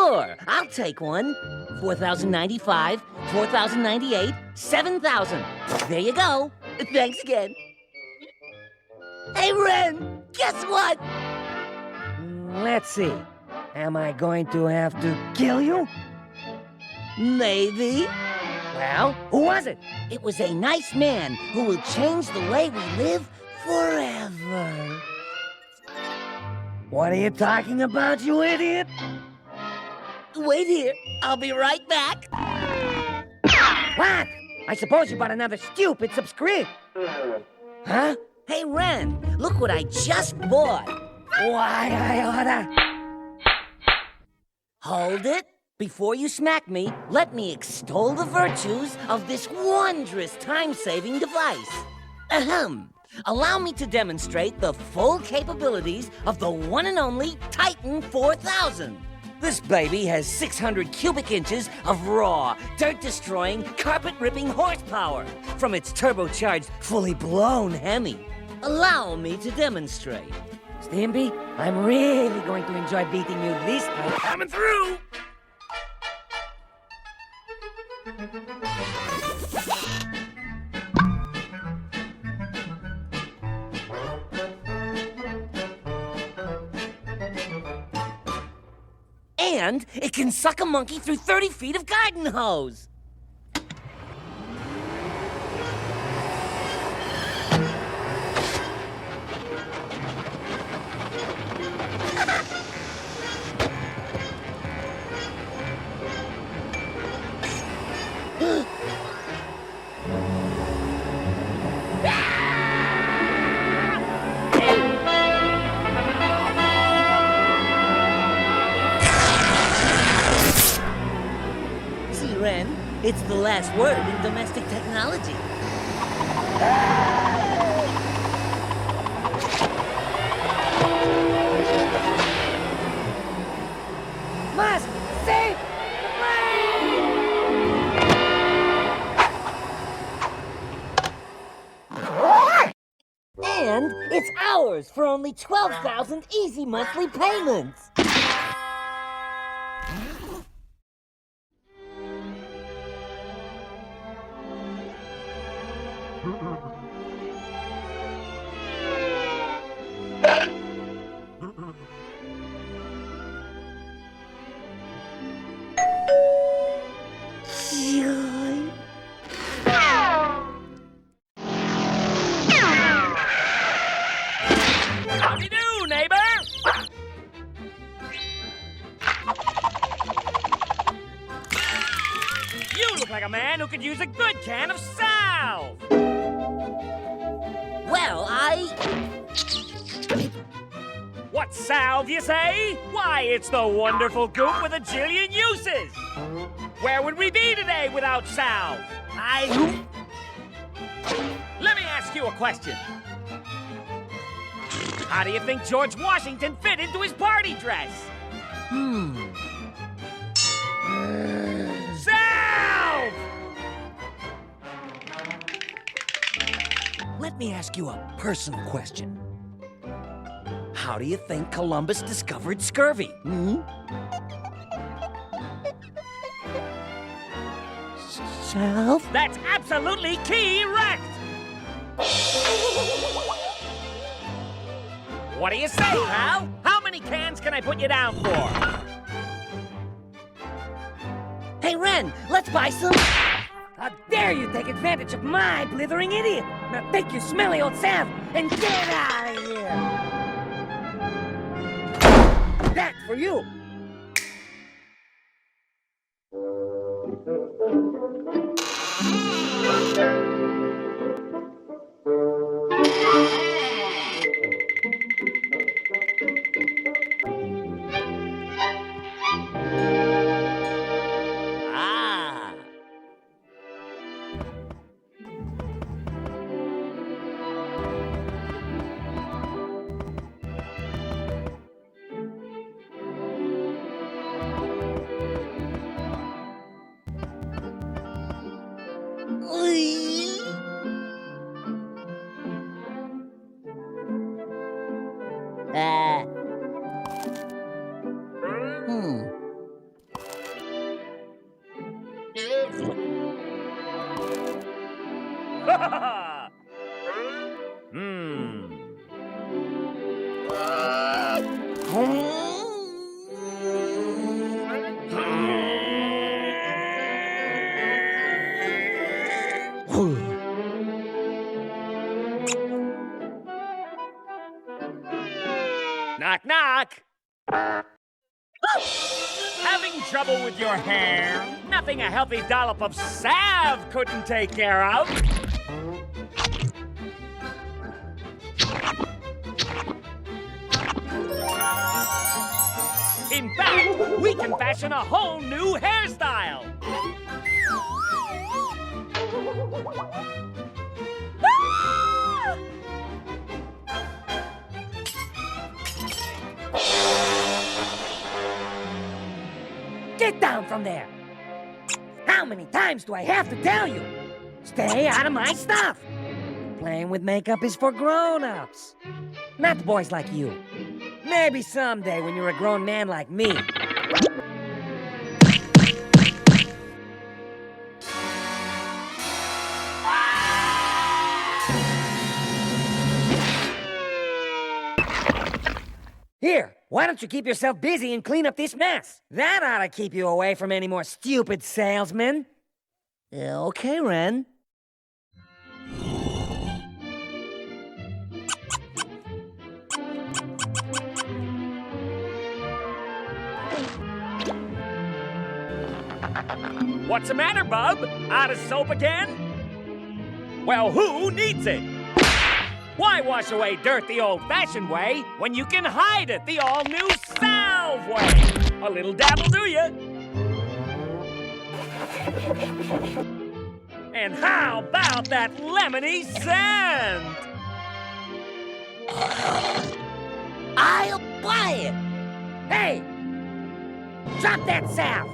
Sure, I'll take one. 4,095, 4,098, 7,000. There you go. Thanks again. Hey, Ren, guess what? Let's see. Am I going to have to kill you? Maybe. Well, who was it? It was a nice man who will change the way we live forever. What are you talking about, you idiot? Wait here. I'll be right back. What? I suppose you bought another stupid subscription. Huh? Hey, Ren, look what I just bought. Why, I oughta... Hold it. Before you smack me, let me extol the virtues of this wondrous time-saving device. Ahem. Allow me to demonstrate the full capabilities of the one and only Titan 4000. This baby has 600 cubic inches of raw, dirt-destroying, carpet-ripping horsepower from its turbocharged, fully blown Hemi. Allow me to demonstrate. Stimpy, I'm really going to enjoy beating you this time. Coming through! And it can suck a monkey through 30 feet of garden hose. Ren, it's the last word in domestic technology. Must save the plane! And it's ours for only 12,000 easy monthly payments. How do you do, neighbor? You look like a man who could use a good can of salve. Well, What salve, you say? Why, it's the wonderful goop with a jillion uses. Where would we be today without salve? Let me ask you a question. How do you think George Washington fit into his party dress? Salve! Let me ask you a personal question. How do you think Columbus discovered scurvy? Salve? That's absolutely correct! What do you say, pal? How many cans can I put you down for? Hey, Ren, let's buy some... How dare you take advantage of my blithering idiot! Now take your smelly old salve and get out of here! That's for you! Knock, knock. Having trouble with your hair? Nothing a healthy dollop of salve couldn't take care of. In fact, we can fashion a whole new hairstyle. Get down from there! How many times do I have to tell you? Stay out of my stuff! Playing with makeup is for grown-ups. Not boys like you. Maybe someday when you're a grown man like me. Here, why don't you keep yourself busy and clean up this mess? That ought to keep you away from any more stupid salesmen. Okay, Ren. What's the matter, bub? Out of soap again? Well, who needs it? Why wash away dirt the old-fashioned way when you can hide it the all-new salve way? A little dabble, do ya? And how about that lemony scent? I'll buy it. Hey! Drop that salve!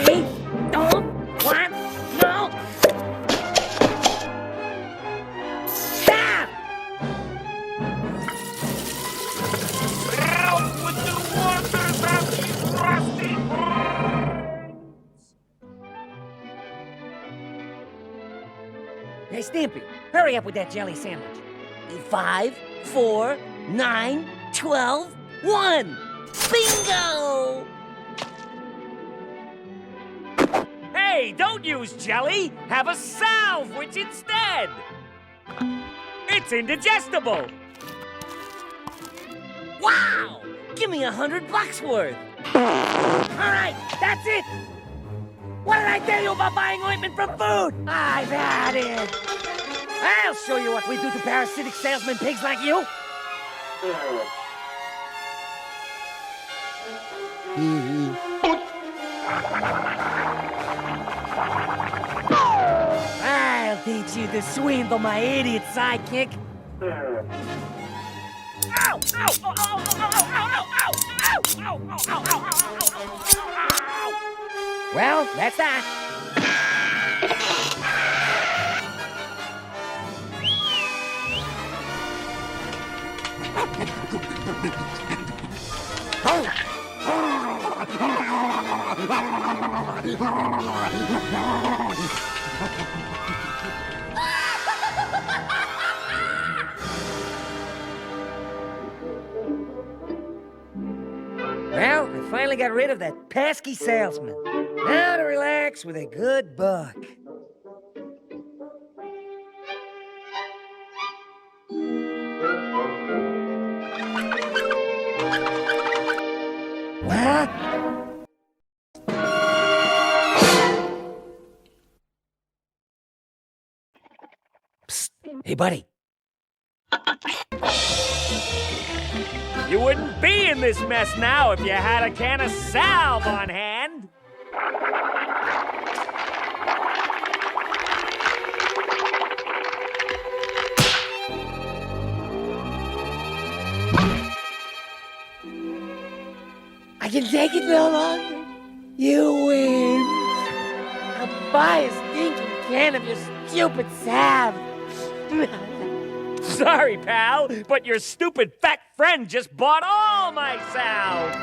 We don't want no salve! Out with the waters of these rusty Hey, Stimpy, hurry up with that jelly sandwich. 5, 4, 9, 12, 1. Bingo! Hey, don't use jelly. Have a salve, which instead. It's indigestible. Wow! Give me $100 worth. All right, that's it! What did I tell you about buying ointment from food? I've had it! I'll show you what we do to parasitic salesman pigs like you! I'll teach you to swindle my idiot sidekick. Ow! Ow! Ow! Ow! Ow! Ow! Ow! Ow! Ow! Ow! Ow! Ow! Ow! Well, that's that. Well, I finally got rid of that pesky salesman. Now to relax with a good book. What? Psst. Hey, buddy. You wouldn't be in this mess now if you had a can of salve on hand. I can take it no longer. You win. I'll buy a stinking can of your stupid salve. Sorry, pal, but your stupid fat friend just bought all my salve.